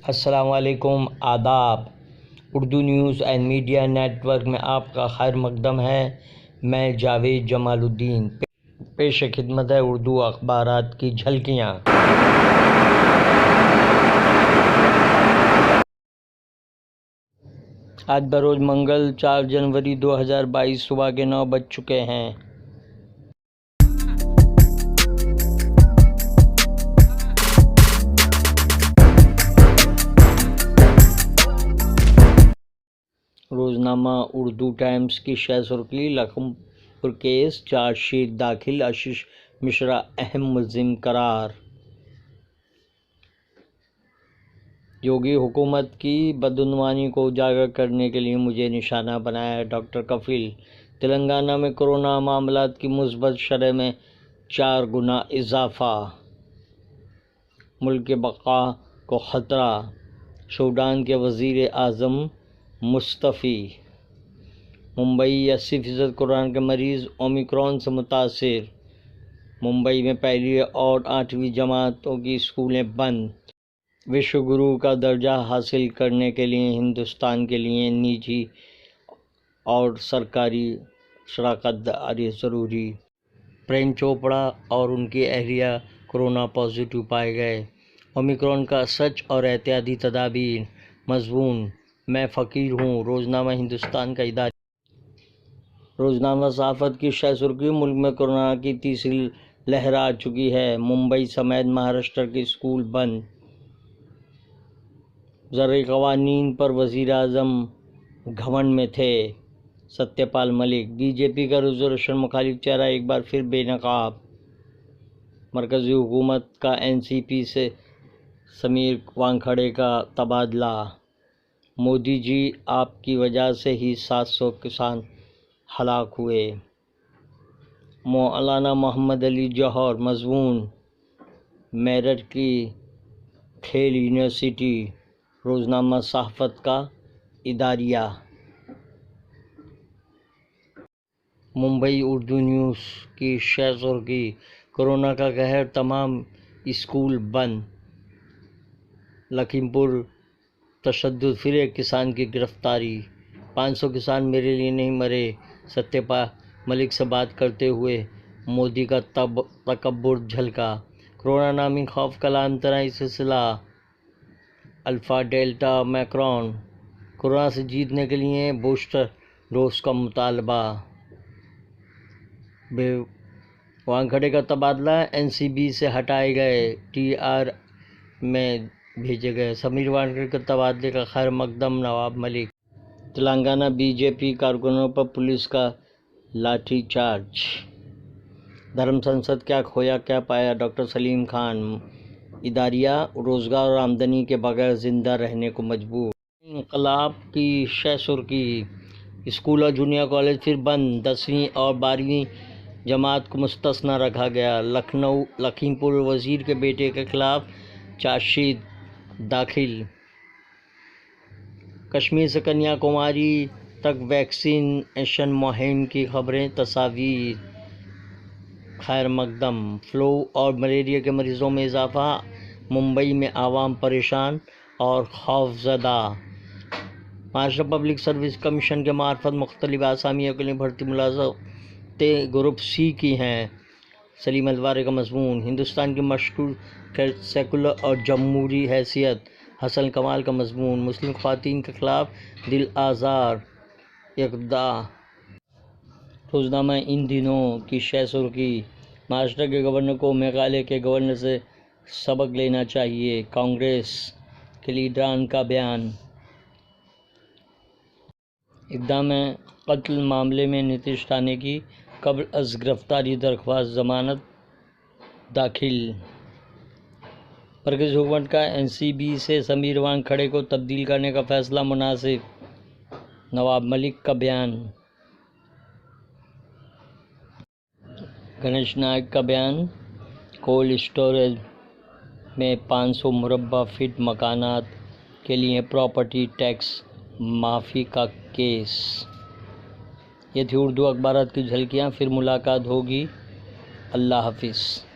السلام علیکم، آداب۔ Urdu news and media network میں آپ کا خیر مقدم ہے۔ میں جاوید جمال الدین پیش خدمت ہے اردو اخبارات کی جھلکیاں۔ آج بروز منگل 4 جنوری 2022 صبح کے 9 بج چکے ہیں۔ روزنامہ اردو ٹائمز کی شہ سرخی: لکھیم پور کیس، چارج شیٹ داخل، آشیش مشرا اہم ملزم قرار۔ یوگی حکومت کی بدعنوانی کو اجاگر کرنے کے لیے مجھے نشانہ بنایا: ڈاکٹر کفیل۔ تلنگانہ میں کورونا معاملات کی مثبت شرح میں 4 گنا اضافہ، ملک کی بقا کو خطرہ، سوڈان کے وزیر اعظم مستعفی۔ ممبئی: 80% کورونا کے مریض اومیکرون سے متاثر۔ ممبئی میں پہلی اور 8ویں جماعتوں کی اسکولیں بند۔ وشو گرو کا درجہ حاصل کرنے کے لیے ہندوستان کے لیے نجی اور سرکاری شراکت داری ضروری۔ پریم چوپڑا اور ان کی اہلیہ کورونا پازیٹیو پائے گئے۔ اومیکرون کا سچ اور احتیاطی تدابیر۔ مضمون: میں فقیر ہوں۔ روزنامہ ہندوستان کا ادارہ۔ روزنامہ صحافت کی شہ سرخی: ملک میں کورونا کی تیسری لہر آ چکی ہے، ممبئی سمیت مہاراشٹر کے اسکول بند۔ زرعی قوانین پر وزیر اعظم گھمنڈ میں تھے: ستیہ پال ملک۔ بی جے پی کا ریزرویشن مخالف چہرہ ایک بار پھر بے نقاب۔ مرکزی حکومت کا این سی پی سے سمیر وانکھڑے کا تبادلہ: مودی جی، آپ کی وجہ سے ہی 700 کسان ہلاک ہوئے۔ مولانا محمد علی جوہر۔ مضمون: میرٹھ کی کھیل یونیورسٹی۔ روزنامہ صحافت کا ادارہ۔ ممبئی اردو نیوز کی شہ سرخی: کورونا کا قہر، تمام اسکول بند۔ لکھیم پور: تشدد، پھر ایک کسان کی گرفتاری۔ 500 کسان میرے لیے نہیں مرے۔ ستیہ پال ملک سے بات کرتے ہوئے مودی کا تکبر جھلکا۔ کورونا نامی خوف کا لامتناہی سلسلہ۔ Alpha delta Omicron. کورونا سے جیتنے کے لیے بوسٹر ڈوز کا مطالبہ۔ وانکھڑے کا تبادلہ، این سی بی سے ہٹائے گئے، ٹی آر میں بھیجے گئے۔ سمیر وانکھڑے کے تبادلے کا خیر مقدم، نواب ملک۔ تلنگانہ: بی جے پی کارکنوں پر پولیس کا لاٹھی چارج۔ دھرم سنسد: کیا کھویا کیا پایا، ڈاکٹر سلیم خان۔ ادارہ: روزگار اور آمدنی کے بغیر زندہ رہنے کو مجبور۔ انقلاب کی شہ سرخی: اسکول اور جونیئر کالج پھر بند، 10ویں اور 12ویں جماعت کو مستثنیٰ رکھا گیا۔ لکھیم پور: وزیر کے بیٹے کے خلاف چارج شیٹ داخل۔ کشمیر سے کنیا کماری تک ویکسینیشن مہم کی خبریں، تصاویر۔ خیر مقدم: فلو اور ملیریا کے مریضوں میں اضافہ، ممبئی میں عوام پریشان اور خوفزدہ۔ مہاراشٹر پبلک سروس کمیشن کے معرفت مختلف اسامیوں کے لیے بھرتی ملازمتیں گروپ سی کی ہیں۔ سلیم اتوارے کا مضمون: ہندوستان کی مشہور سیکولر اور جمہوری حیثیت۔ حسن کمال کا مضمون: مسلم خواتین کے خلاف دل آزار اقدام۔ روزنامہ ان دنوں کی شہ سرخی: مہاراشٹر کے گورنر کو میگھالیہ کے گورنر سے سبق لینا چاہیے، کانگریس کے لیڈران کا بیان۔ اقدام قتل معاملے میں نتیش رانے کی قبل از گرفتاری درخواست ضمانت داخل۔ مرکزی حکومت کا این سی بی سے سمیر وانکھڑے کو تبدیل کرنے کا فیصلہ مناسب، نواب ملک کا بیان۔ گنیش نائک کا بیان۔ کولڈ اسٹوریج میں 500 مربع فٹ مکانات کے لیے پراپرٹی ٹیکس معافی کا کیس۔ یہ تھی اردو اخبارات کی جھلکیاں، پھر ملاقات ہوگی۔ اللہ حافظ۔